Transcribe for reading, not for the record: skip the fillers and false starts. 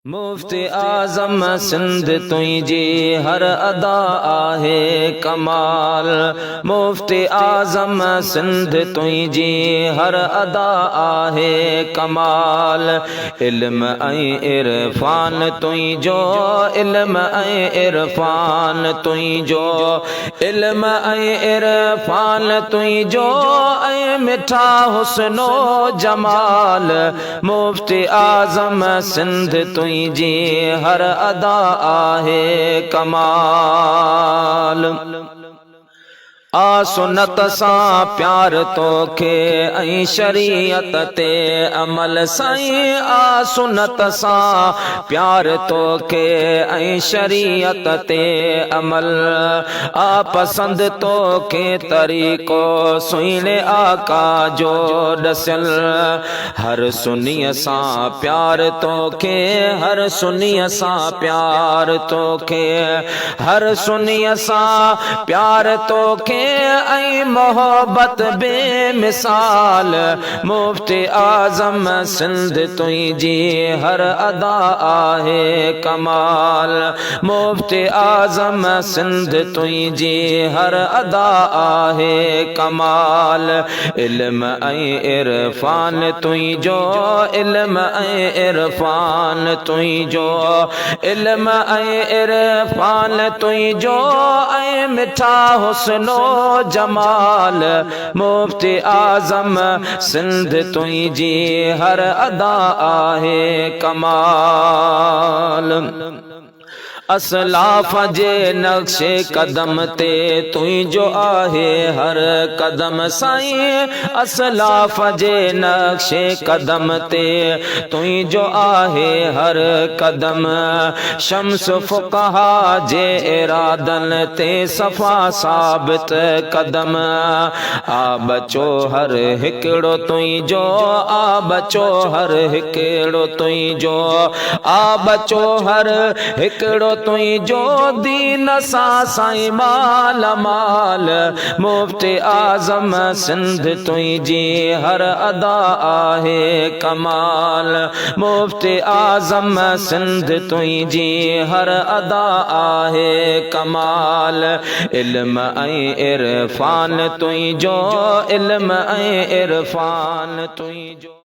मुफ्ती आज़म सिंध तुंहिंजी हर अदा आहे कमाल। मुफ्ती आज़म सिंध तुंहिंजी हर अदा आहे कमाल। इल्म ऐं इरफान तुंहिंजो, इल्म ऐं इरफान तुंहिंजो, इल्म ऐं इरफान तुंहिंजो, ऐं मिठा हुस्नो जमाल। मुफ्ती आज़म सिंध तुंहिंजी हर अदा आहे कमाल। आ सुन्नत सां प्यार तोखे ऐं शरीयत ते अमल साईं। आ सुन्नत सां प्यार तोखे ऐं शरीयत ते अमल। आ पसंद तोखे तरीक़ो सुहिणे आका जो ॾसियल। हर सुन्नीअ सां प्यार तोखे, हर सुन्नीअ सां प्यार तोखे, हर सुन्नीअ सां प्यार तोखे, ऐं मोहब्बत बेमिसाल। मुफ्ती आज़म सिंध तुंहिंजी हर अदा आहे कमाल। मुफ्ती आज़म सिंध तुंहिंजी हर अदा आहे कमाल। इल्म ऐं इरफान तुंहिंजो, इल्म ऐं इरफान तुंहिंजो, इल्म ऐं इरफान तुंहिंजो, ऐं मिठा हुस्नो जमाल। मुफ्ती आज़म सिंध तुंहिंजी हर अदा आहे कमाल। असलाफ जे नक्शे कदम ते तुंहिंजो आहे हर कदम साईं। असलाफ जे नक्शे कदम ते तुंहिंजो आहे हर कदम। शम्स फुक़हा जे इरादन ते सफ़ा साबित कदम। आ बचो हर हिकिड़ो तुंहिंजो, आ बचो हर हिकिड़ो तुंहिंजो, आ बचो हर हिकिड़ो तुंहिंजो, दीन सां साईं माल माल। मुफ्ती आज़म सिंध तुंहिंजी हर अदा आहे कमाल। मुफ्ती आज़म सिंध तुंहिंजी हर अदा आहे कमाल। इल्म ऐं इरफान तुंहिंजो, इल्म ऐं इरफान तुंहिंजो।